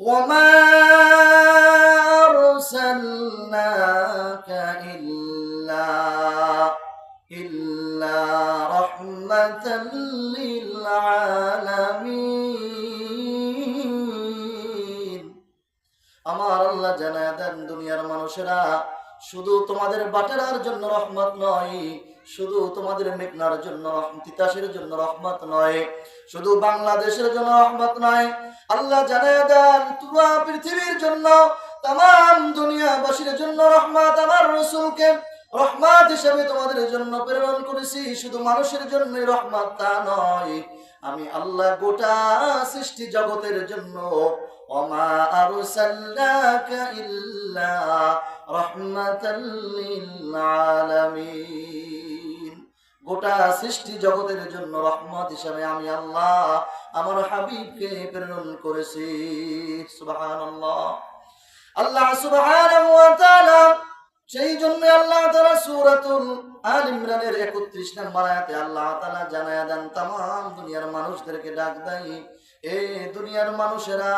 وما أرسلناك إلا رحمة للعالمين আমার আল্লাহ জানায় দেন দুনিয়ার মানুষেরা শুধু তোমাদের বাটেরার জন্য রহমত নয়, শুধু তোমাদের মেঘনার জন্য তিতাসের জন্য রহমত নয়, শুধু বাংলাদেশের জন্য রহমত নয়, আল্লাহ জানায় দেন পুরো পৃথিবীর জন্য तमाम দুনিয়াবাসীর জন্য রহমত। আমার রাসূলকে রহমত হিসেবে তোমাদের জন্য প্রেরণ করেছি। শুধু মানুষের জন্যই রহমত তা নয়, আমি আল্লাহ গোটা সৃষ্টি জগতের জন্য ওমা আরসালনাকা ইল্লা রাহমাতাল লিল আলামিন। গোটা সৃষ্টি জগতের জন্য রহমত হিসেবে আমি আল্লাহ আমার হাবিবকে প্রেরণ করেছি। সুবহানাল্লাহ। আল্লাহ সুবহানাহু ওয়া তাআলা সেই জন্য আল্লাহ তাআলা সূরাতুল আল ইমরানের 31 নম্বর আয়াতে আল্লাহ তাআলা জানায়া দেন तमाम দুনিয়ার মানুষদেরকে ডাক দেয়, এ দুনিয়ার মানুষেরা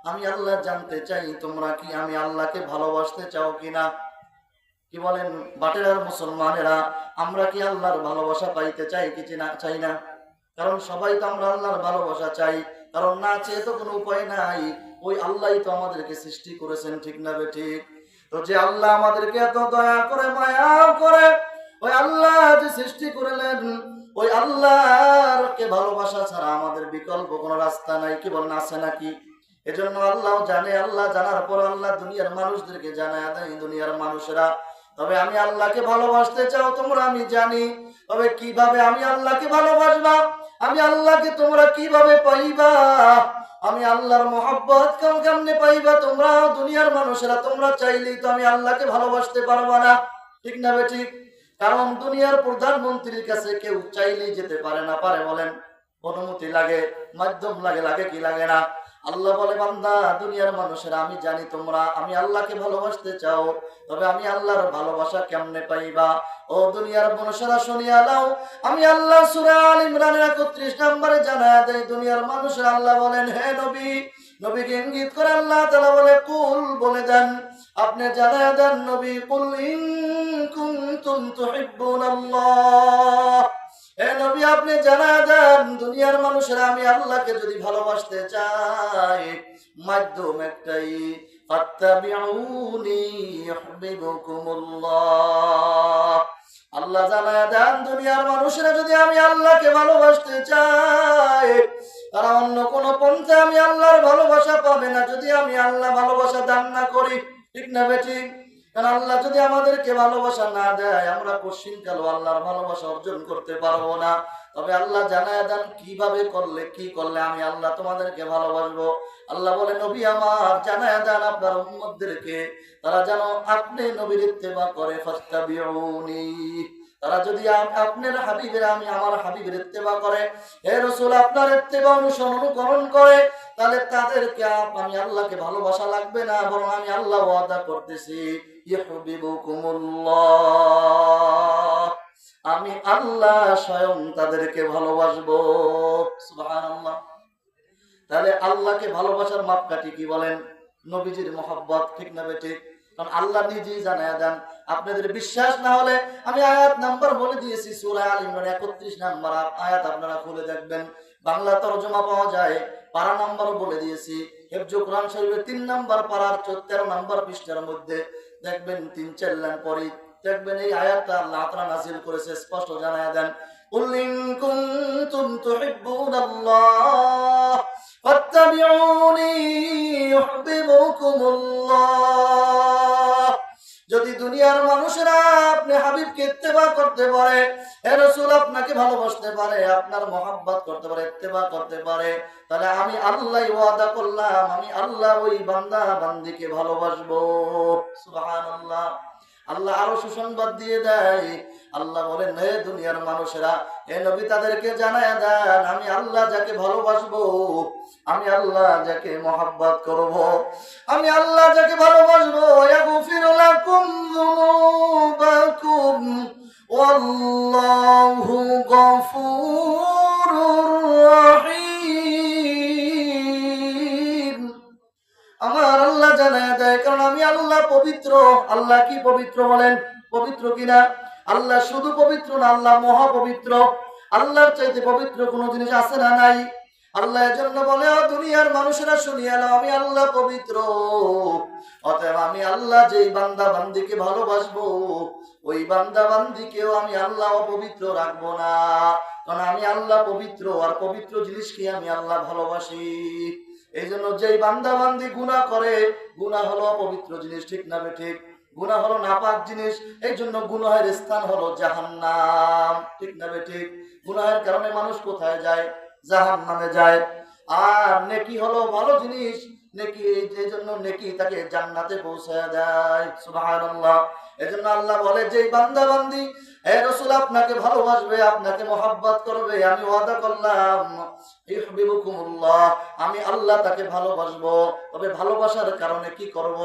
আমি আল্লাহ জানতে চাই তোমরা কি আমি আল্লাহকে ভালোবাসতে চাও কিনা। কি বলেন বাটেরার মুসলমানেরা, আমরা কি আল্লাহর ভালোবাসা পাইতে চাই কি চাই না? কারণ সবাই তো আমরা আল্লাহর ভালোবাসা চাই, কারণ না চেয়ে তো কোনো উপায় নাই। ওই আল্লাহই তো আমাদেরকে সৃষ্টি করেছেন, ঠিক না ঠিক? তো যে আল্লাহ আমাদেরকে এত দয়া করে মায়া করে, ওই আল্লাহ যে সৃষ্টি করলেন, ওই আল্লাহকে ভালোবাসা ছাড়া আমাদের বিকল্প কোনো রাস্তা নাই। কি বলেন, আছে নাকি? এজন্য আল্লাহ জানে, আল্লাহ জানার পর আল্লাহ দুনিয়ার মানুষদেরকে জানায় দেয়, দুনিয়ার মানুষেরা তবে আমি আল্লাহকে ভালোবাসতে চাও তোমরা, আমি জানি। তবে কিভাবে আমি আল্লাহকে ভালোবাসবা, আমি আল্লাহকে তোমরা কিভাবে পাইবা, আমি আল্লাহর মহব্বত কেমনে পাইবা তোমরা দুনিয়ার মানুষেরা? তোমরা চাইলেই তো আমি আল্লাহকে ভালোবাসতে পারবা না, ঠিক না ঠিক? কারণ দুনিয়ার প্রধানমন্ত্রীর কাছে কেউ চাইলেই যেতে পারে না, পারে? বলেন, অনুমতি লাগে, মাধ্যম লাগে, লাগে কি লাগে না? আল্লাহ বলে, বান্দা দুনিয়ার মানুষেরা আমি জানি তোমরা আমি আল্লাহকে ভালোবাসতে চাও, তবে আমি আল্লাহর ভালোবাসা কেমনে পাইবা? ও দুনিয়ার মানুষেরা শুনিয়া নাও, আমি আল্লাহ সূরা আল ইমরানের 31 নম্বরে জানায়া দেই দুনিয়ার মানুষেরা। আল্লাহ বলেন, হে নবী, নবীকে ইঙ্গিত করে আল্লাহ তাআলা বলে, কুল বলে দেন, আপনি জানায়া দেন নবী, কুল ইন কুনতুম তুহিব্বুনাল্লাহ। হে নবী আপনি জানায়া দেন দুনিয়ার মানুষেরা আমি আল্লাহকে যদি ভালোবাসতে চাই, মাধ্যম একটাই, ফাত্তাবিউনি ইউহিব্বুকুমুল্লাহ। আল্লাহ জানায়া দেন দুনিয়ার মানুষেরা যদি আমি আল্লাহকে ভালোবাসতে চাই, তারা অন্য কোন পন্থা আমি আল্লাহর ভালোবাসা পাবে না যদি আমি আল্লাহ ভালোবাসা দান না করি, ঠিক না বেঠিক? কারণ আল্লাহ যদি আমাদেরকে ভালোবাসা না দেয়, আমরা কোশ্চিনকালও আল্লাহর ভালোবাসা অর্জন করতে পারবো না। তবে আল্লাহ জানায় দেন কিভাবে করলে, কি করলে আমি আল্লাহ তোমাদেরকে ভালোবাসবো। আল্লাহ বলে, নবী আমার জানায় দেন আপনার উম্মতদেরকে, তারা যেন আপনি নবীর ইত্তেবা করে, ফাত্তাবিউনি। তারা যদি আপনার হাবিবের, আমি আমার হাবিবের ইত্তেবা করে, হে রাসূল আপনার ইত্তেবা অনুকরণ করে, তাহলে তাদেরকে আমি আল্লাহকে ভালোবাসা লাগবে না, বরং আমি আল্লাহ ওয়াদা করতেছি, ইউহিব্বুকুমুল্লাহ, আমি আল্লাহ স্বয়ং তাদেরকে ভালোবাসবো। সুবহানাল্লাহ। তাহলে আল্লাহকে ভালোবাসার মাপকাঠি কি বলেন? নবীজির মহব্বত, ঠিক না ঠিক? কারণ আল্লাহ নিজেই জানায়া দেন। আপনাদের বিশ্বাস না হলে আমি আয়াত নাম্বার বলে দিয়েছি, সূরা আল ইমরান 31 নাম্বার আয়াত আপনারা খুলে দেখবেন, বাংলা তরজমা পাওয়া যায়। পারা নাম্বারও বলে দিয়েছি, হিফজ কোরআন শরীফের 3 নাম্বার পারার 13 নাম্বার পৃষ্ঠার মধ্যে দেখবেন, 3-4 লাইন পরে দেখবেন এই আয়াতটা আল্লাহ তাআলা নাযিল করেছে, স্পষ্ট জানায়া দেন, কুল ইন কুনতুম তুহিব্বুনাল্লাহ ফাত্তাবিউনি ইউহিব্বুকুমুল্লাহ। যদি দুনিয়ার মানুষেরা আপনি হাবিবকে ইত্তেবা করতে পারে, হে রাসূল আপনাকে ভালোবাসতে পারে, আপনার মহব্বত করতে পারে, ইত্তেবা করতে পারে, তাহলে আমি আল্লাহ ওয়াদা করলাম, আমি আল্লাহ ওই বান্দা বান্দিকে ভালোবাসবো। সুবহানাল্লাহ। আল্লাহ আরো সুসংবাদ দিয়ে দেয়, আল্লাহ বলেন, হে দুনিয়ার মানুষেরা, হে নবী তাদেরকে জানায়া দেন, আমি আল্লাহ যাকে ভালোবাসবো, আমি আল্লাহ যাকে মহব্বত করব, আমি আল্লাহ যাকে ভালোবাসবো, ইয়াগফিরু লাকুম যুনুবাকুম ওয়াল্লাহু গফুরুর রহিম। আমার আল্লাহ জানায় দেয়, কারণ আমি আল্লাহ পবিত্র। আল্লাহ কি পবিত্র বলেন? পবিত্র কিনা? আল্লাহ শুধু পবিত্র না, আল্লাহ মহাপবিত্র। আল্লাহর চাইতে পবিত্র কোনো জিনিস আছে না নাই? আল্লাহ এজন্য বলে, ও দুনিয়ার মানুষেরা শুনিয়া নাও, আমি আল্লাহ পবিত্র। অতএব আমি আল্লাহ যেই বান্দা বান্দিকে ভালোবাসবো, ওই বান্দা বান্দিকেও আমি আল্লাহ অপবিত্র রাখবো না। কারণ আমি আল্লাহ পবিত্র, আর পবিত্র জিনিসকে আমি আল্লাহ ভালোবাসি। এই জন্য যেই বান্দা বান্দি গুনাহ করে, গুনাহ হলো অপবিত্র জিনিস, ঠিক না ঠিক? গুনাহ হলো নাপাক জিনিস, এই জন্য গুনাহের স্থান হলো জাহান্নাম, ঠিক না ঠিক? গুনাহের কারণে মানুষ কোথায় যায়? জাহান্নামে যায়। আর নেকি হলো ভালো জিনিস, নেকি এই জন্য নেকি তাকে জান্নাতে পৌঁছায় দেয়। সুবহানাল্লাহ। এজন্য আল্লাহ বলে, যে বান্দা বান্দি হে রাসূল আপনাকে ভালোবাসবে, আপনাকে মহব্বত করবে, আমি ওয়াদা করলাম ইউহিব্বুকুমুল্লাহ, আমি আল্লাহ তাকে ভালোবাসবো। তবে ভালোবাসার কারণে কি করব?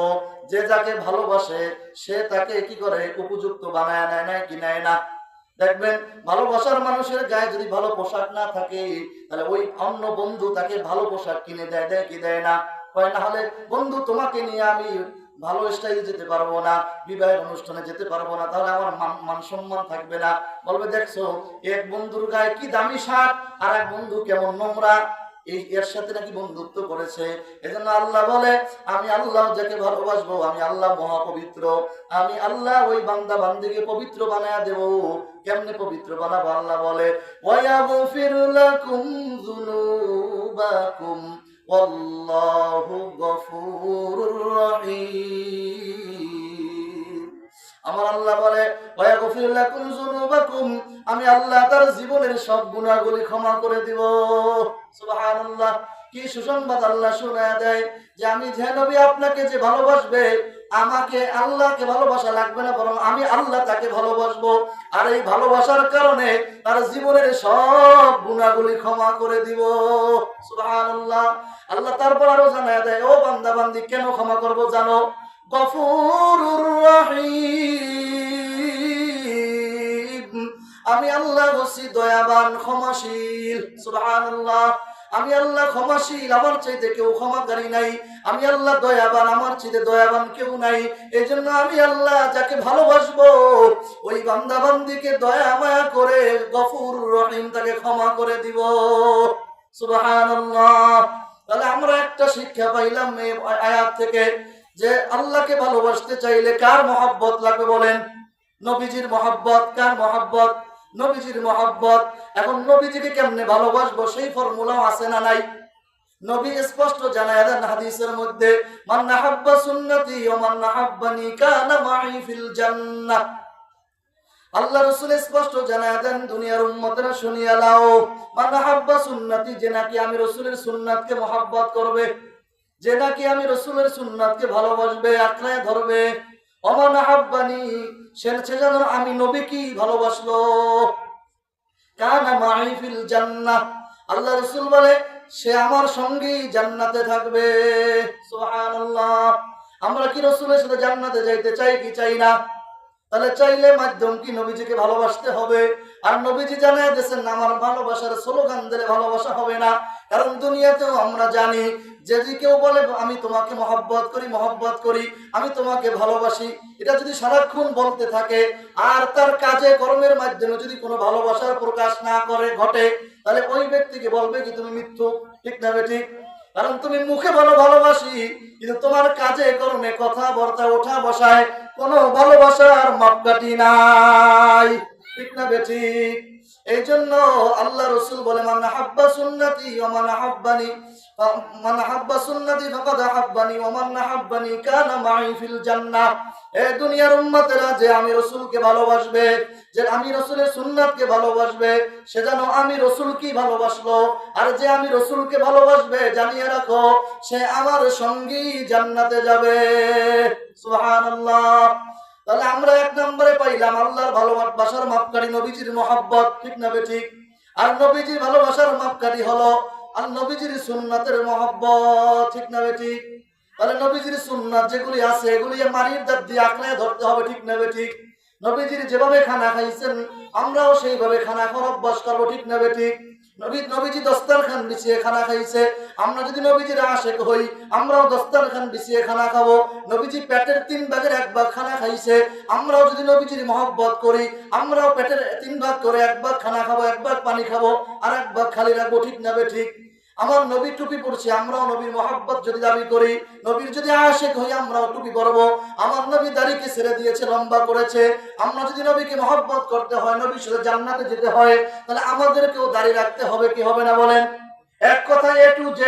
যে যাকে ভালোবাসে সে তাকে কি করে? উপযুক্ত বানায় নেয়, না কি নেয় না? দেখবেন ভালোবাসার মানুষের গায়ে যদি ভালো পোশাক না থাকে, তাহলে ওই অন্য বন্ধু তাকে ভালো পোশাক কিনে দেয়, দেয় কি দেয় না? কয় না হলে বন্ধু তোমাকে নিয়ে আমি ভালো স্টাইলে যেতে পারবো না, বিবাহের অনুষ্ঠানে যেতে পারবো না, তাহলে আমার মান সম্মান থাকবে না। বলবে দেখছো এক বন্ধুর গায়ে কি দামি শার্ট, আর এক বন্ধু কেমন নোংরা, এর সাথে নাকি বন্ধুত্ব করেছে। এজন্য আল্লাহ বলে, আমি আল্লাহ যাকে ভালোবাসবো, আমি আল্লাহ মহাপবিত্র, আমি আল্লাহ ওই বান্দা বান্দিকে পবিত্র বানায়া দেব। কেমনে পবিত্র বানাবো? আল্লাহ বলে, ওয়ায়াগফিরু লাকুম যুনুবাকুম ওয়াল্লাহু গফুরুর রহিম। আমার আল্লাহ বলে, ওয়ায়াগফিরু লাকুম যুনুবাকুম, আমি আল্লাহ তার জীবনের সব গুনাহগুলি ক্ষমা করে দিব। সুবহানাল্লাহ। কি সুসংবাদ আল্লাহ শোনায় দেয়, যে আমি যে নবী আপনাকে যে ভালোবাসবে, আমাকে আল্লাহকে ভালোবাসা লাগবে না, বরং আমি আল্লাহ তাকে ভালোবাসবো। আর এই ভালোবাসার কারণে তার জীবনের সব গুনাহগুলি ক্ষমা করে দিব। সুবহানাল্লাহ। আল্লাহ তারপর আরো জানায় দেয়, ও বান্দা বান্দি কেন ক্ষমা করব জানো? গফুরুর রহিম, আমি আল্লাহ হচ্ছি দয়াবান, ক্ষমাশীল। সুবহানাল্লাহ। আমি আল্লাহ ক্ষমাশীল, আমার চাইতে কেউ ক্ষমাকারী নাই। আমি আল্লাহ দয়াবান, আমার চাইতে দয়াবান কেউ নাই। এই জন্য আমি আল্লাহ যাকে ভালোবাসবো, ওই বান্দা বান্দিকে দয়া মায়া করে গফুর রহিম তাকে ক্ষমা করে দিব। সুবহানাল্লাহ। তাহলে আমরা একটা শিক্ষা পাইলাম এই আয়াত থেকে, যে আল্লাহকে ভালোবাসতে চাইলে কার মহব্বত লাগবে বলেন? নবীজির মহব্বত। কার মহব্বত? নবীজির মহব্বত। এখন নবীজিকে কেমনে ভালোবাসবো সেই ফর্মুলাও আছে না নাই? নবী স্পষ্ট জানায় দেন হাদিসের মধ্যে, মান আহাব্বা সুন্নতি ওয়া মান আহাব্বানি কানা মাই ফিল জান্নাহ। আল্লাহ রাসূল স্পষ্ট জানায় দেন, দুনিয়ার উম্মতেরা শুনিয়া নাও, মান আহাব্বা সুন্নতি, যে নাকি আমি রাসূলের সুন্নাতকে মহব্বত করবে, যে নাকি আমি রাসূলের সুন্নাতকে ভালোবাসবে, আঁকড়ায় ধরবে, ওয়া মান আহাব্বানি, সে যেন আমি নবীকে ভালোবাসলো, কানা মাই ফিল জান্নাহ, আল্লাহ রাসূল বলে সে আমার সঙ্গী জান্নাতে থাকবে। সুবহানাল্লাহ। আমরা কি রাসূলের সাথে জান্নাতে যাইতে চাই কি চাই না? তাহলে চাইলে মাধ্যম কি? নবীজিকে ভালোবাসতে হবে। আর নবীজি জানায় দিয়েছেন, আমার ভালোবাসার স্লোগান দিলে ভালোবাসা হবে না। কারণ দুনিয়াতেও আমরা জানি, যদি কেউ বলে আমি তোমাকে মহব্বত করি, আমি তোমাকে ভালোবাসি, এটা যদি সারাক্ষণ বলতে থাকে আর তার কাজে কর্মের মাধ্যমে যদি কোনো ভালোবাসার প্রকাশ না করে ঘটে, তাহলে ওই ব্যক্তিকে বলবে কি তুমি মিথ্যুক, ঠিক না ঠিক? কারণ তুমি মুখে বলো ভালোবাসি, কিন্তু তোমার কাজে কর্মে কথাবার্তা ওঠা বসায় কোনো ভালোবাসার মাপকাঠি নাই, ঠিক না ঠিক? এই জন্য আল্লাহ রাসূল বলে, মান আহাব্বা সুন্নতি ওয়া মান আহাব্বানি, মান আহাব্বা সুন্নতি ফাকাদ আহাব্বানি ওয়া মান আহাব্বানি কানা মাই ফিল জান্নাহ। এই দুনিয়ার উম্মতেরা যে আমি রাসূলকে ভালোবাসবে, যে আমি রাসূলের সুন্নাতকে ভালোবাসবে, সে যেন আমি রাসূলকে ভালোবাসলো। আর যে আমি রাসূলকে ভালোবাসবে, জানিয়ে রাখো সে আমার সঙ্গী জান্নাতে যাবে। সুবহানাল্লাহ। তাহলে আমরা এক নম্বরে পাইলাম আল্লাহর ভালোবাসার মাপকাঠি নবীজির মহব্বত, ঠিক না ঠিক? আর নবীজির ভালোবাসার মাপকাঠি হলো আর নবীজির সুন্নাতের মহব্বত, ঠিক না ঠিক? তাহলে নবীজির সুন্নাত যেগুলি আছে এগুলি মারির দাঁত দিয়ে আঁকড়ে ধরতে হবে, ঠিক না ঠিক? নবীজির যেভাবে খানা খাইছেন আমরাও সেইভাবে খানা খাওয়ার অভ্যাস করবো, ঠিক না ঠিক? নবীজি দস্তারখান বিছিয়ে খানা খাইছে। আমরা যদি নবীজির আশিক হই, আমরাও দস্তারখান বিছিয়ে খানা খাবো। নবীজি পেটের 3 ভাগের 1 ভাগ খানা খাইছে, আমরাও যদি নবীজির মহব্বত করি, আমরাও পেটের 3 ভাগ করে 1 ভাগ খানা খাবো, 1 ভাগ পানি খাবো, আর 1 ভাগ খালি রাখবো। ঠিক না ঠিক? আমার নবী টুপি পরছি, আমরাও নবীর মহব্বত যদি দাবি করি, নবীর যদি আশিক হই, আমরাও টুপি পরবো। আমার নবী দাড়িকে ছেড়ে দিয়েছে, লম্বা করেছে। আমরা যদি নবীকে মহব্বত করতে হয়, নবীর সাথে জান্নাতে যেতে হয়, তাহলে আমাদেরকেও দাড়ি রাখতে হবে, কি হবে না বলেন? এক কথায় A to Z,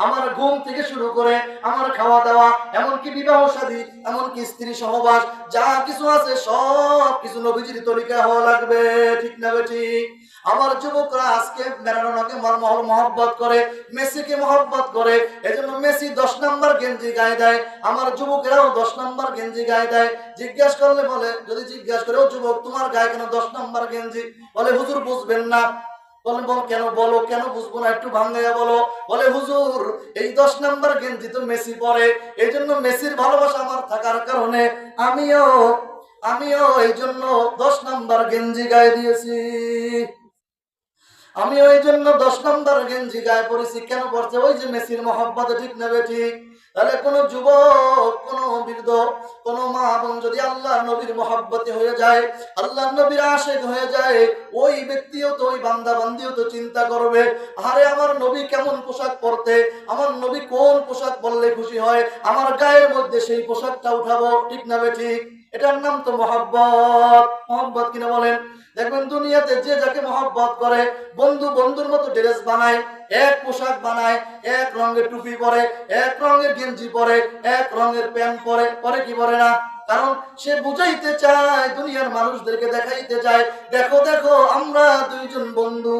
আমার ঘুম থেকে শুরু করে আমার খাওয়া দাওয়া, এমনকি বিবাহ শাদী, এমনকি স্ত্রী সহবাস, যা কিছু আছে সব কিছু নবীজির তরিকা হওয়া লাগবে। ঠিক না ঠিক? আমার যুবকরা আজকে ম্যারাডোনাকে মহব্বত করে, মেসিকে মহব্বত করে, এজন্য মেসি 10 নম্বর গেঞ্জি গায়ে দেয়, আমার যুবকেরাও 10 নম্বর গেঞ্জি গায়ে দেয়। জিজ্ঞাসা করলে বলে, যদি জিজ্ঞাসা করে ও যুবক তোমার গায়ে কেন 10 নম্বর গেঞ্জি, বলে হুজুর বুঝবেন না। বলেন বল কেন, বলো কেন বুঝবো না, একটু ভাঙ্গাইয়া বলো। বলে হুজুর এই 10 নম্বর গেঞ্জি তো মেসি পরে, এই জন্য মেসির ভালোবাসা আমার থাকার কারণে আমিও এই জন্য 10 নম্বর গেঞ্জি গায়ে দিয়েছি। আমিও এই জন্য 10 নম্বর গেঞ্জি গায়ে পড়েছি। কেন পড়ছে? ওই যে মেসির মহব্বতে। ঠিক না ঠিক? তাহলে কোন যুবক, কোন বৃদ্ধ, কোন মা বোন যদি আল্লাহ নবীর মহব্বতে হয়ে যায়, আল্লাহ নবীর আশিক হয়ে যায়, ওই ব্যক্তিও তো, ওই বান্দা বান্দিও তো চিন্তা করবে, আরে আমার নবী কেমন পোশাক পরতে, আমার নবী কোন পোশাক পরলে খুশি হয়, আমার গায়ের মধ্যে সেই পোশাকটা উঠাবো। ঠিক না ঠিক? এটার নাম তো মহব্বত। মহব্বত কিনা বলেন? দেখবেন দুনিয়াতে যে যাকে মহব্বত করে, বন্ধু বন্ধুর মতো ড্রেস বানায়, এক পোশাক বানায়, এক রঙের টুপি পরে, এক রঙের গেঞ্জি পরে, এক রঙের প্যান্ট পরে, পরে কি পরে না? কারণ সে বুঝাইতে চায়, দুনিয়ার মানুষদেরকে দেখাইতে চায়, দেখো দেখো আমরা দুইজন বন্ধু।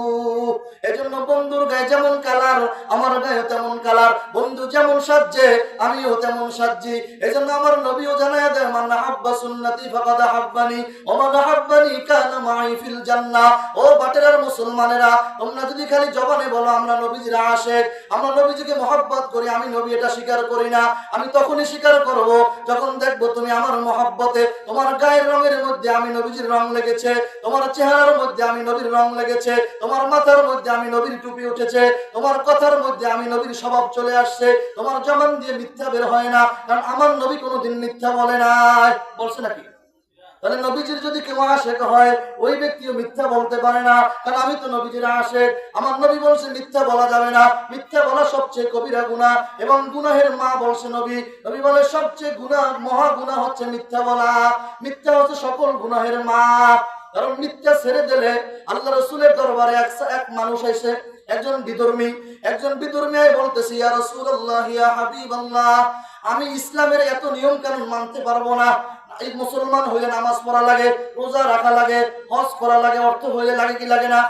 এজন্য বন্ধুর গায়ে যেমন কালার, আমার গায়ে তেমন কালার, বন্ধু যেমন সাজছে আমিও তেমন সাজছি। এজন্য আমার নবীও জানায়া দেয়, মান আহাব্বা সুন্নতি ফাকাদ আহাব্বানি ওয়া মান আহাব্বানি কানা মাই ফিল জান্নাহ। ও বাটেরার মুসলমানেরা, তোমরা যদি খালি জবানে বলো আমরা নবীজির আশিক, আমরা নবীজিকে মহব্বত করি, আমি নবী এটা স্বীকার করি না, আমি তখনই স্বীকার করব যখন দেখবো তুমি আমার মহব্বতে, তোমার গায়ের রঙের মধ্যে আমি নবীজির রং লেগেছে, তোমার চেহারার মধ্যে আমি নবীর রং লেগেছে, তোমার মাথার মধ্যে আমি নবীর টুপি উঠেছে, তোমার কথার মধ্যে আমি নবীর স্বভাব চলে আসছে, তোমার জবান দিয়ে মিথ্যা বের হয় না, কারণ আমার নবী কোনোদিন মিথ্যা বলে নাই। বলছে নাকি? তাহলে নবীজির যদি কেউ আশিক হয়, ওই ব্যক্তিও মিথ্যা বলতে পারে না, কারণ আমি তো নবীজির আশিক। আমার নবী বলছে মিথ্যা বলা যাবে না, মিথ্যা বলা সবচেয়ে কবিরা গুনাহ এবং গুনাহের মা। বলছে নবী বলে সবচেয়ে গুনাহ, মহা গুনাহ হচ্ছে মিথ্যা বলা। মিথ্যা হচ্ছে সকল গুনাহের মা। কারণ মিথ্যা ছেড়ে দিলে, আল্লাহ রাসূলের দরবারে এক মানুষ এসে, একজন বিধর্মী বলতেছে, ইয়া রাসূলুল্লাহ, ইয়া হাবিবাল্লাহ, আমি ইসলামের এত নিয়ম কানুন মানতে পারবো না। এই মুসলমান হইলে নামাজ পড়া লাগে, রোজা রাখা লাগে, হজ করা লাগে, অর্থ হইলে লাগে কি লাগে না,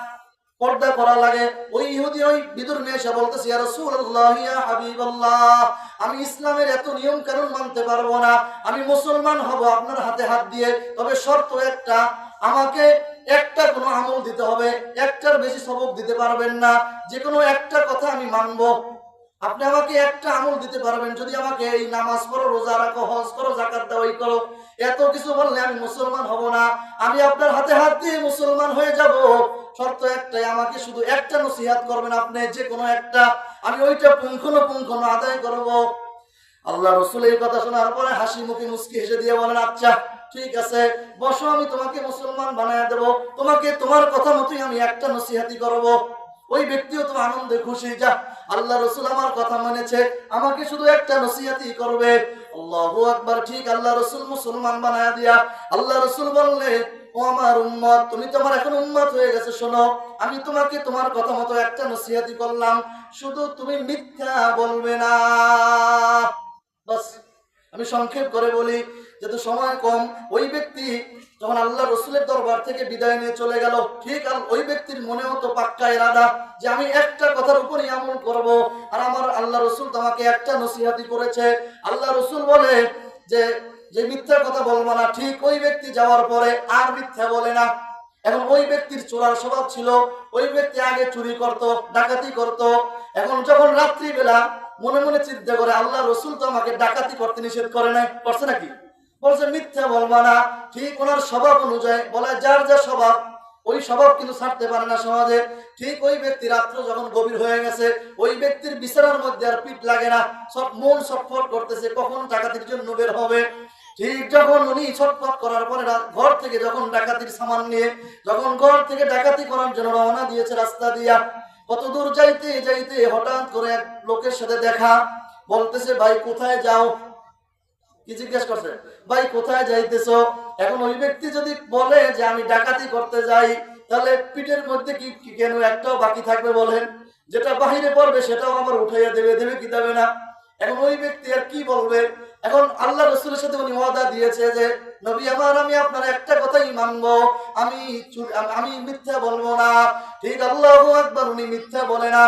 পর্দা করা লাগে। ওই ইহুদি, ওই বিধর্মী এসে বলতেছে, ইয়া রাসূলুল্লাহ, ইয়া হাবিবাল্লাহ, আমি ইসলামের এত নিয়ম কানুন মানতে পারবো না, আমি মুসলমান হব আপনার হাতে হাত দিয়ে, তবে শর্ত একটা, আমাকে একটা কোনো আমল দিতে হবে, একটার বেশি সবক দিতে পারবেন না, যে কোনো একটা কথা আমি মানবো। আপনি আমাকে একটা আমল দিতে পারবেন, যদি আমাকে এই নামাজ পড়ো, রোজা রাখো, হজ করো, যাকাত দাও, এই করো, এত কিছু বললে আমি মুসলমান হব না, আমি আপনার হাতে হাত দিয়ে মুসলমান হয়ে যাব। শর্ত একটাই, আমাকে শুধু একটা নসিহত করবেন আপনি, যে কোনো একটা, আমি ওইটা পুঙ্খানুপুঙ্খ আদায় করব। আল্লাহ রাসূল এই কথা শোনার পরে হাসি মুখে মুস্কি হেসে দিয়ে বলেন, আচ্ছা ঠিক আছে, বসো, আমি তোমাকে মুসলমান বানায় দেব, তোমাকে তোমার কথা মতোই আমি একটা নসিহতি করব। ওই ব্যক্তিও তো আনন্দে খুশি, যা আল্লাহ রাসূল আমার কথা মেনেছে, আমাকে শুধু একটা নসিহতই করবে। আল্লাহু আকবার। ঠিক আল্লাহ রাসূল মুসলমান বানায়া দিয়া আল্লাহ রাসূল বললে, ও আমার উম্মত, তুমি তো আমার এখন উম্মত হয়ে গেছে, শোনো, আমি তোমাকে তোমার কথা মতো একটা নসিহতই করলাম, শুধু তুমি মিথ্যা বলবে না। বাস, আমি সংক্ষেপ করে বলি যেহেতু সময় কম। ওই ব্যক্তি যখন আল্লাহ রসুলের দরবার থেকে বিদায় নিয়ে চলে গেল, ঠিক ওই ব্যক্তির মনে হতো পাক্কা ইরাদা যে আমি একটা কথার উপরই আমল করব, আর আমার আল্লাহ রসুল তোমাকে একটা নসিহতি করেছে। আল্লাহ রসুল বলে যে মিথ্যা কথা বলবো না। ঠিক ওই ব্যক্তি যাওয়ার পরে আর মিথ্যা বলে না। এখন ওই ব্যক্তির চোরার স্বভাব ছিল, ওই ব্যক্তি আগে চুরি করত, ডাকাতি করত, এখন যখন রাত্রিবেলা মনে মনে চিন্তা করে, আল্লাহ রসুল তো আমাকে ডাকাতি করতে নিষেধ করে নাই, করছে নাকি? বলছে মিথ্যা বলবা না। ঠিক ওনার স্বভাব অনুযায়ী বলে, যার যা স্বভাব, ওই স্বভাব কিন্তু ছাড়তে পারে না সমাজে। ঠিক ওই ব্যক্তি রাত্র যখন গভীর হয়ে গেছে, ওই ব্যক্তির বিছানার মধ্যে আর পিঠ লাগে না, সব মন ছটফট করতেছে কখন ডাকাতির জন্য বের হবে। ঠিক যখন উনি ছটফট করার পরে ঘর থেকে যখন ডাকাতির সামান নিয়ে যখন ঘর থেকে ডাকাতি করার জন্য রওনা দিয়েছে রাস্তা দিয়া, কত দূর যাইতে যাইতে হঠাৎ করে এক লোকের সাথে দেখা। বলতেছে, ভাই কোথায় যাও? কি জিজ্ঞেস করছে? ভাই কোথায় যাইতেছো? এখন ওই ব্যক্তি যদি বলে যে আমি ডাকাতি করতে যাই, তাহলে পিঠের মধ্যে কি কেন একটাও বাকি থাকবে বলেন? যেটা বাহিরে পড়বে সেটাও আবার উঠাইয়া দেবে কি দেবে না? এখন ওই ব্যক্তি আর কি বলবে? এখন আল্লাহ রাসূলের সাথে উনি ওয়াদা দিয়েছে যে নবী আমার, আমি আপনার একটা কথাই মানবো, আমি মিথ্যা বলবো না। ঠিক আল্লাহু আকবার, উনি মিথ্যা বলে না।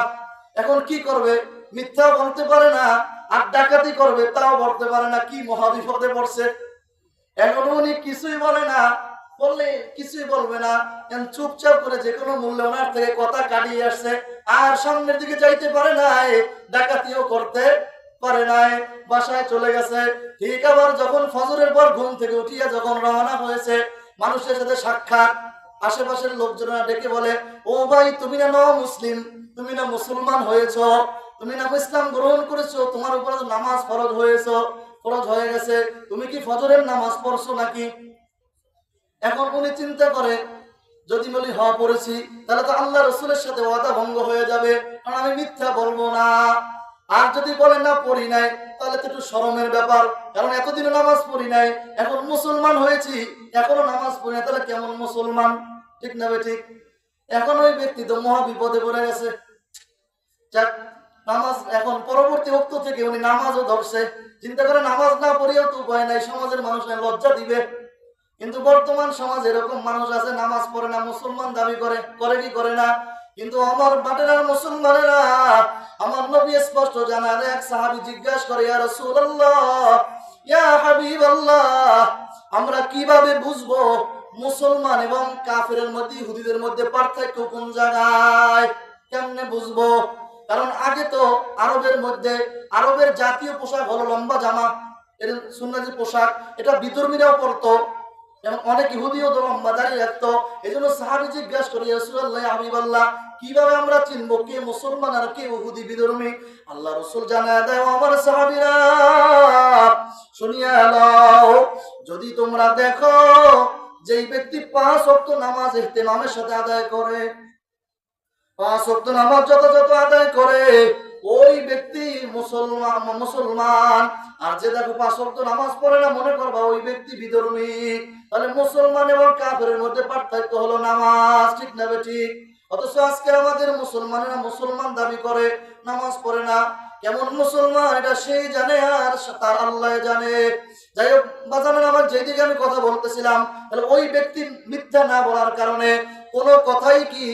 এখন কি করবে? মিথ্যা বলতে পারে না, আর ডাকাতি করবে তাও বলতে পারে না। কি মহাবিপদে পড়ছে। এখন উনি কিছুই বলে না, বললে কিছুই বলবে না, চুপচাপ করে যে কোনো মূল্যে ওনার থেকে কথা কাটিয়ে আসছে। আর সামনের দিকে যাইতে পারে নাই, ডাকাতিও করতে পারে নাই, বাসায় চলে গেছে। ঠিক আবার যখন ফজরের পর ঘুম থেকে উঠিয়া যখন রওনা হয়েছে, মানুষের সাথে সাক্ষাৎ, আশেপাশের লোকজনেরা ডেকে বলে, ও ভাই তুমি না মুসলিম, তুমি না মুসলমান হয়েছ, তুমি না ইসলাম গ্রহণ করেছো, তোমার উপরে নামাজ ফরজ হয়ে গেছে, তুমি কি ফজরের নামাজ পড়ছো নাকি? এখন উনি চিন্তা করে, যদি বলি হ পড়েছি, তাহলে তো আল্লাহ রাসূলের সাথে ওয়াদা ভঙ্গ হয়ে যাবে, কারণ আমি মিথ্যা বলবো না। আর যদি বলে না পড়ি নাই, তাহলে তো একটু শরমের ব্যাপার, কারণ এতদিন নামাজ পড়ি নাই, এখন মুসলমান হয়েছি, এখনো নামাজ পড়ি না, তাহলে কেমন মুসলমান? ঠিক না ঠিক? এখন ওই ব্যক্তি তো মহা বিপদে পড়ে গেছে। যাক, নামাজ এখন পরবর্তী ওক্ত থেকে উনি নামাজও ধরছে। চিন্তা করে নামাজ না পড়িয়েও তো উপায় নাই, সমাজের মানুষ লজ্জা দিবে। কিন্তু বর্তমান সমাজে এরকম মানুষ আছে, নামাজ পড়ে না, মুসলমান দাবি করে কি করে না। কিন্তু আমার বাটেরার মুসলমানেরা, আমার নবী স্পষ্ট জানান, এক সাহাবী জিজ্ঞাসা করে, ইয়া রাসূলুল্লাহ, ইয়া হাবিবাল্লাহ, আমরা কিভাবে বুঝবো মুসলমান এবং কাফেরের মধ্যে, ইহুদিদের মধ্যে পার্থক্য কোন জায়গায়? কেমনে বুঝবো? কারণ আগে তো আরবের জাতীয় পোশাক হলো লম্বা জামা, এর সুন্নতি পোশাক, এটা বিধর্মীরাও পরতো, এবং অনেক ইহুদিও তো লম্বা দাড়ি রাখতো। এই জন্য সাহাবী জিজ্ঞাসা করি, ইয়া রাসূলুল্লাহ, হাবিবাল্লাহ, কিভাবে আমরা চিনবো কে মুসলমান আর কে ইহুদি বিধর্মী? আল্লাহ রাসূল জানায় দেয়, আমার সাহাবীরা শুনিয়া নাও, যদি তোমরা দেখো যেই ব্যক্তি 5 ওয়াক্ত নামাজ ইহতিমামের সাথে আদায় করে, 5 ওয়াক্ত নামাজ যথাযথ আদায় করে, ওই ব্যক্তি মুসলমান। আর যে দেখো 5 ওয়াক্ত নামাজ পড়ে না, মনে করবা ওই ব্যক্তি বিধর্মী। তাহলে মুসলমান এবং কাফেরের মধ্যে পার্থক্য হলো নামাজ। ঠিক না ঠিক? অথচ আজকে আমাদের মুসলমানেরা মুসলমান দাবি করে, নামাজ পড়ে না। কেমন মুসলমান এটা সেই জানে, আর তার আল্লাহ জানে। যাই হোক বাজানের, আমার যেদিকে আমি কথা বলতেছিলাম, তাহলে ওই ব্যক্তি মিথ্যা না বলার কারণে কোনো কথাই কি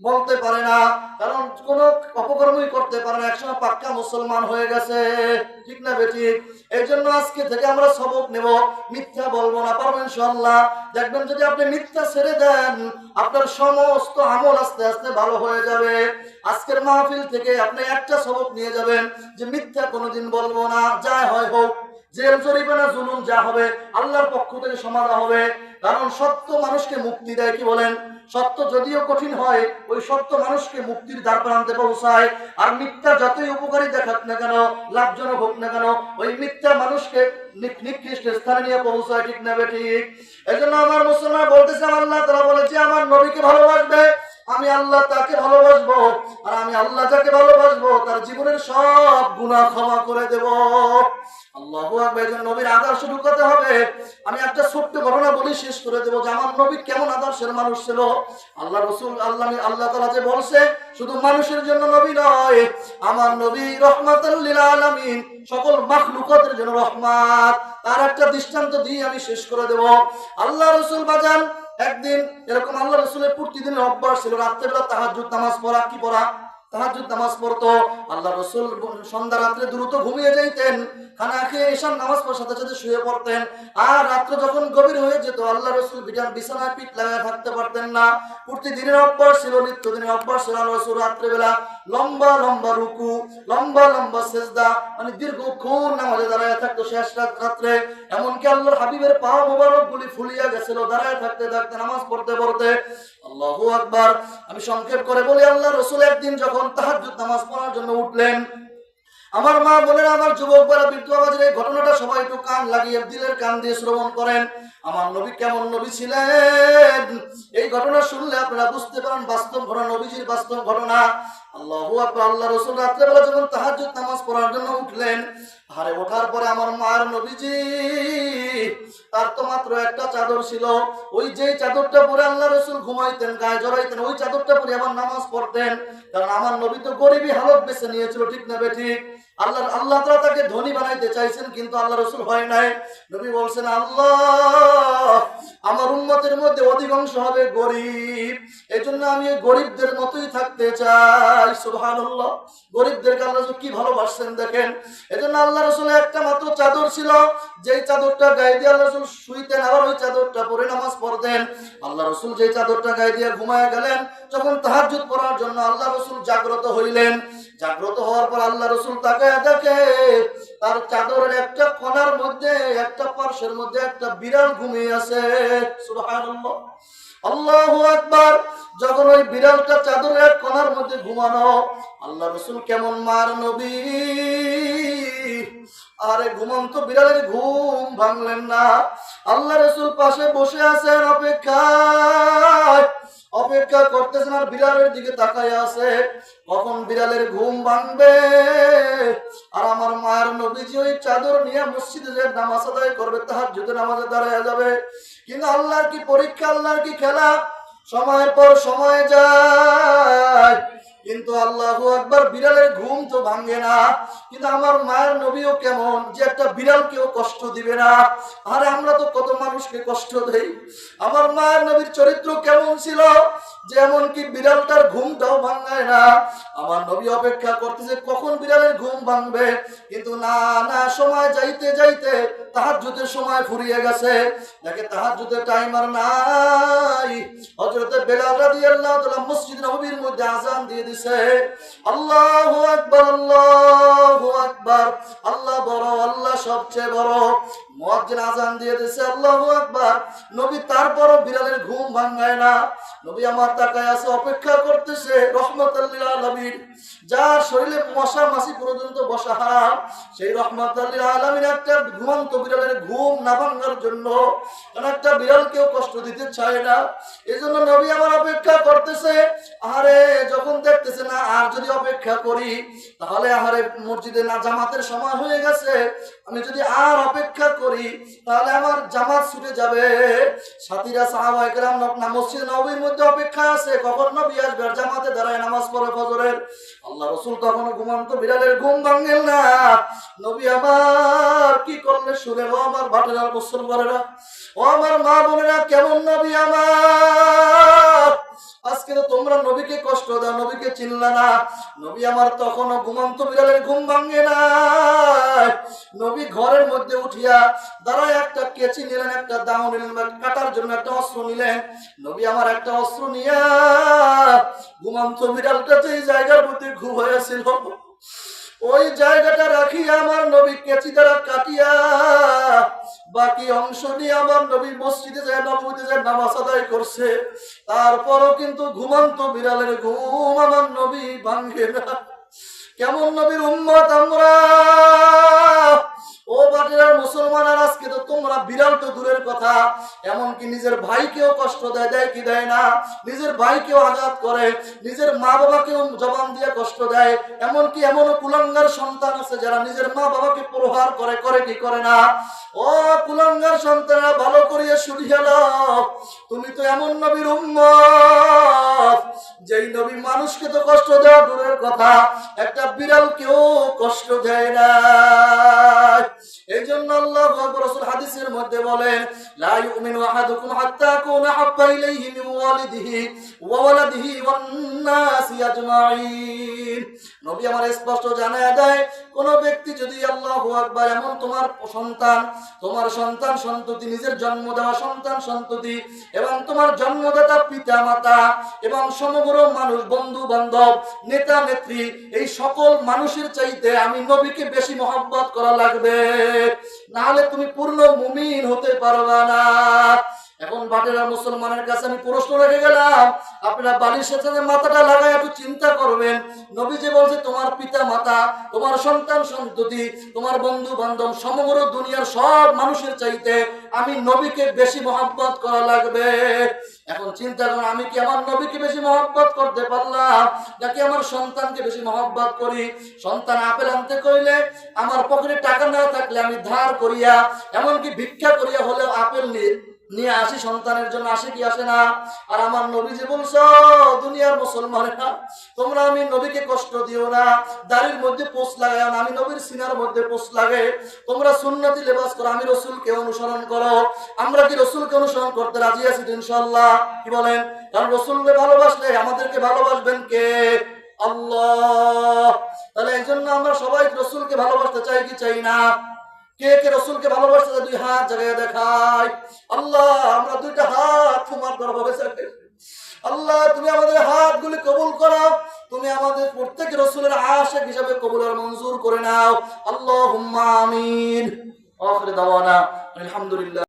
বলতে পারে না, কারণ কোন অপকর্মই করতে পারে না, একসময় পাক্কা মুসলমান হয়ে গেছে। ঠিক না বেঠিক? এই জন্য আজকে থেকে আমরা সবক নেব, মিথ্যা বলবো না, পারবো ইনশাআল্লাহ। দেখবেন যদি আপনি মিথ্যা ছেড়ে দেন, আপনার সমস্ত আমল আস্তে আস্তে ভালো হয়ে যাবে। আজকের মাহফিল থেকে আপনি একটা সবক নিয়ে যাবেন যে মিথ্যা কোনোদিন বলবো না, যা হয় হোক, জেল জরিমানা জুলুম যা হবে আল্লাহর পক্ষ থেকে সমাধান হবে। কারণ সত্য মানুষকে মুক্তি দেয়। কি বলেন? সত্য যদিও কঠিন হয়, ওই সত্য মানুষকে মুক্তির দ্বার প্রান্তে পৌঁছায়। আর মিথ্যা যতই উপকারী দেখাক না কেন, লাভজনক হোক না কেন, ওই মিথ্যা মানুষকে নিকৃষ্ট স্থানে নিয়ে পৌঁছায়। ঠিক না ঠিক? এই জন্য আমার মুসলমান বলতেছে, আল্লাহ তাআলা বলেছে, আমার নবীকে ভালোবাসবে, আমি আল্লাহ তাকে ভালোবাসবো, আর আমি আল্লাহ যাকে ভালোবাসবো তার জীবনের সব গুনাহ ক্ষমা করে দেব। আল্লাহু আকবার। নবীর আদর্শ ঢুকাতে হবে। আমি একটা ছোট্ট ঘটনা বলি শেষ করে দেবো যে আমার নবী কেমন আদর্শের মানুষ ছিল। আল্লাহ রাসূল আল্লাহ তাআলা যে বলছে, শুধু মানুষের জন্য নবী নয়, আমার নবী রহমাতুল লিল আলামিন, সকল মাখলুকাতের জন্য রহমত। তার একটা দৃষ্টান্ত দিয়ে আমি শেষ করে দেব। আল্লাহ রাসূল বাজান একদিন এরকম, আল্লাহ রাসূলের প্রতিদিনের অভ্যাস ছিল রাত্রেবেলা তাহাজ্জুদ নামাজ পড়া। কি পড়া? তাহাজ্জুদ নামাজ পড়তো। আল্লাহ রাসূল সন্ধ্যা রাত্রে দ্রুত ঘুমিয়ে যাইতেন, খানা খেয়ে ঈশার নামাজ পড়ার সাথে সাথে শুয়ে পড়তেন। আর রাত্রে যখন গভীর হয়ে যেত, আল্লাহ রাসূল বিছানায় পিঠ লাগায় থাকতে পারতেন না। প্রতিদিনের অভ্যাস ছিল, নিত্যদিনের অভ্যাস ছিল। আল্লাহ রাসূল রাত্রেবেলা লম্বা লম্বা রুকু, লম্বা লম্বা সেজদা, মানে দীর্ঘক্ষণ নামাজে দাঁড়ায় থাকতো শেষ রাত্রে। এমনকি আল্লাহর হাবিবের পা মোবারক গুলি ফুলিয়া গেছিল দাঁড়ায় থাকতে থাকতে নামাজ পড়তে পড়তে। আল্লাহু আকবার। আমি সংক্ষেপ করে বলি, আল্লাহ রাসূল একদিন যখন তাহাজ্জুদ নামাজ পড়ার জন্য উঠলেন, আমার মা বোনেরা, আমার যুবক ভাইরা, বৃদ্ধ বাবাজিরা, এই ঘটনাটা সবাই একটু কান লাগিয়ে দিলের কান দিয়ে শ্রবণ করেন। আমার নবী কেমন নবী ছিলেন, এই ঘটনা শুনলে আপনারা বুঝতে পারেন বাস্তব ঘটনা, নবীজির বাস্তব ঘটনা। আল্লাহু আকবার। আল্লাহ রাসূল রাত্রেবেলা যখন তাহাজ্জুদ নামাজ পড়ার জন্য উঠলেন, আরে ওঠার পরে আমার মায়ের নবীজি, তার তো মাত্র একটা চাদর ছিল, ওই যেই চাদরটা পরে আল্লাহ রাসূল ঘুমাইতেন, গায়ে জড়াইতেন, ওই চাদরটা পরে আবার নামাজ পড়তেন। কারণ আমার নবী তো গরিবী হালত বেছে নিয়েছিল, ঠিক না বেঠিক? আল্লাহ তাআলা তাকে ধনী বানাইতে চাইছেন, কিন্তু আল্লাহ রাসূল হয় নাই। নবী বলছেন, আল্লাহ, আমার উম্মতের মধ্যে অধিকাংশ হবে গরিব, এজন্য আমি এই গরিবদের মতোই থাকতে চাই। সুবহানাল্লাহ। গরিবদেরকে আল্লাহ রাসূল কি ভালোবাসছেন দেখেন। এজন্য আল্লাহ রাসূলের একটা মাত্র চাদর ছিল, যেই চাদরটা গায়ে দিয়ে আল্লাহ রাসূল শুইতেন, আবার ওই চাদরটা পরে নামাজ পড়তেন। আল্লাহ রাসূল যেই চাদরটা গায়ে দিয়ে ঘুমায় গেলেন, যখন তাহাজ্জুদ পড়ার জন্য আল্লাহ রাসূল জাগ্রত হইলেন, জাগ্রত হওয়ার পর আল্লাহ রাসূল তাকে দেখে তার চাদরের একটা কোণার মধ্যে, একটা পার্শ্বের মধ্যে একটা বিড়াল ঘুমিয়ে আছে। সুবহানাল্লাহ। আল্লাহু আকবার। যখন ওই বিড়ালটা চাদরের এক কোণার মধ্যে ঘুমানো, আল্লাহ রাসূল কেমন মার নবী, আরে ঘুমন্ত বিড়ালের ঘুম ভাঙলেন না। আল্লাহ রাসূল পাশে বসে আছেন, অপেক্ষা করতেছেন, আর বিড়ালের দিকে তাকায় আছে কখন বিড়ালের ঘুম ভাঙবে আর আমার মায়ের নবীজি ওই চাদর নিয়ে মসজিদে যে নামাজ আদায় করবে, তাহাজ্জুদের নামাজে দাঁড়ায় যাবে। কিন্তু আল্লাহর কি পরীক্ষা, আল্লাহর কি খেলা, সময়ের পর সময় যায়, কিন্তু আল্লাহু আকবার, বিড়ালের ঘুম তো ভাঙে না। কিন্তু আমার মায়ের নবীও কেমন, যে একটা বিড়ালকেও কষ্ট দিবে না। আরে আমরা তো কত মানুষকে কষ্ট দেই। আমার মায়ের নবীর চরিত্র কেমন ছিল, যেমন কি বিড়ালটার ঘুমটাও ভাঙায় না। আমার নবী অপেক্ষা করতেছে কখন বিড়ালের ঘুম ভাঙবে, কিন্তু না, সময় যাইতে যাইতে তাহাজ্জুদের সময় ফুরিয়ে গেছে। দেখে তাহাজ্জুদের টাইম আর নাই। হযরত বেলাল রাদিয়াল্লাহু তাআলা মসজিদ নববীর মধ্যে আযান দিয়ে দিছে। আল্লাহু আকবার, আল্লাহু আকবার, আল্লাহ বড়, আল্লাহ সবচেয়ে বড়। মুয়াজ্জিন আযান দিয়ে দিছে, আল্লাহু আকবার। নবী তারপরও বিড়ালের ঘুম ভাঙায় না। নবী আমার তাকায় আছে, অপেক্ষা করতেছে রাহমাতুল লিল আলামিন, যার শরীরে মশা মাছি পর্যন্ত বসা হারাম, সেই রাহমাতুল লিল আলামিন একটা ঘুমন্ত বিড়ালের ঘুম না ভাঙার জন্য, কারণ একটা বিড়ালকেও কষ্ট দিতে চায় না। এজন্য নবী আমার অপেক্ষা করতেছে। আরে যখন দেখতেছে না আর যদি অপেক্ষা করি তাহলে আহারে মসজিদে না জামাতের সময় হয়ে গেছে, আমি যদি আর অপেক্ষা করি তাহলে আমার জামাত ছুটে যাবে। সাথীরা সাহাবায়ে কেরাম না মসজিদ নববীর মধ্যে অপেক্ষা আছে কখন নবী আসবে আর জামাতে দাঁড়ায় নামাজ পড়ে ফজরের। আল্লাহ রাসূল তখন ঘুমন্ত বিড়ালের ঘুম ভাঙেন না। নবী আমার কি করলে শুনে, ও আমার ভাটেরা, মুসলমানেরা, ও আমার মা বোনেরা, কেমন নবী আমার। আজকে তো তোমরা নবীকে কষ্ট দাও, নবীকে চিনলা না। নবী আমার তখনও ঘুমন্ত বিড়ালের ঘুম ভাঙে না। নবী ঘরের মধ্যে উঠিয়া দাঁড়ায় একটা কেচি নিলেন, একটা দাও নিলেন, কাটার জন্য একটা অস্ত্র নিলেন। নবী আমার একটা অস্ত্র নিয়া ঘুমন্ত বিড়ালটা যে জায়গার মধ্যে ঘুম হয়েছিল ওই জায়গাটা রাখিয়া আমার নবী কেচি দ্বারা কাটিয়া বাকি অংশ নিয়ে আমার নবী মসজিদে যায়, নববীতে যায় নামাজ আদায় করছে। তারপরও কিন্তু ঘুমন্ত বিড়ালের ঘুম আমার নবী ভাঙে না। কেমন নবীর উম্মত আমরা। ও বাটেরার মুসলমান, আর আজকে তো তোমরা বিড়াল তো দূরের কথা, এমনকি নিজের ভাইকেও কষ্ট দেয় কি দেয় না, নিজের ভাইকেও আঘাত করে, নিজের মা বাবাকেও জবান দিয়ে কষ্ট দেয়। এমনকি এমনও কুলাঙ্গার সন্তান আছে যারা নিজের মা বাবাকে প্রহার করে কি করে না। ও কুলাঙ্গার সন্তানরা, ভালো করিয়া শুনিয়া নাও, তুমি তো এমন নবীর উম্মত যেই নবী মানুষকে তো কষ্ট দেওয়া দূরের কথা, একটা বিড়ালকেও কষ্ট দেয় না। এই এইজন্য আল্লাহু আকবার, রাসূল হাদিসের মধ্যে বলেন, লা ইউমিনু আহাদুকুম হাত্তা কুনা হাব্বা ইলাইহি মিন ওয়ালিদিহি ওয়া ওয়ালাদিহি ওয়ান নাসি আজমাইন। নবী আমার স্পষ্ট জানায় দেয়, কোন ব্যক্তি যদি আল্লাহু আকবার এমন তোমার সন্তান সন্ততি, নিজের জন্ম দেওয়া সন্তান সন্ততি এবং তোমার জন্মদাতা পিতা মাতা এবং সমগ্র মানুষ, বন্ধু বান্ধব, নেতা নেত্রী, এই সকল মানুষের চাইতে আমি নবীকে বেশি মহব্বত করা লাগবে, না হলে তুমি পূর্ণ মুমিন হতে পারবে না। এখন বাটেরা মুসলমানের কাছে আমি প্রশ্ন রেখে গেলাম, আপনারা বালির সাথে মাথাটা লাগায় একটু চিন্তা করবেন। নবী যে বলছে তোমার পিতা মাতা, তোমার সন্তান সন্ততি, তোমার বন্ধু বান্ধব, সমগ্র দুনিয়ার সব মানুষের চাইতে আমি নবীকে বেশি মহব্বত করা লাগবে। এখন চিন্তা করুন, আমি কি আমার নবীকে বেশি মহব্বত করতে পারলাম, নাকি আমার সন্তানকে বেশি মহব্বত করি? সন্তান আপেল আনতে কইলে আমার পকেটে টাকা না থাকলে আমি ধার করিয়া, এমনকি ভিক্ষা করিয়া হলেও আপেল নিয়ে আসি সন্তানের জন্য, আসে কি আসে না? আর আমার নবী যে বলছো, দুনিয়ার মুসলমানেরা তোমরা আমি নবীকে কষ্ট দিও না, দাড়ির মধ্যে পোষ লাগাও না, আমি নবীর সিনার মধ্যে পোষ লাগে, তোমরা সুন্নতি লেবাস করো, আমি রসুলকে অনুসরণ করো। আমরা কি রসুলকে অনুসরণ করতে রাজি আছি ইনশাআল্লাহ? কি বলেন? কারণ রসুলকে ভালোবাসলে আমাদেরকে ভালোবাসবেন কে? আল্লাহ। তাহলে এই জন্য আমরা সবাই রসুলকে ভালোবাসতে চাই কি চাই না? কে কে রসুলকে ভালোবাসতে দুই হাত জায়গায় দেখায়। আল্লাহ, আমরা দুইটা হাত তোমার দরবারে চাই। আল্লাহ, তুমি আমাদের হাতগুলি কবুল করো, তুমি আমাদের প্রত্যেক রসুলের আশিক হিসাবে কবুল আর মঞ্জুর করে নাও। আল্লাহুম্মা আমিন। আখির দাওয়ানা আলহামদুলিল্লাহ।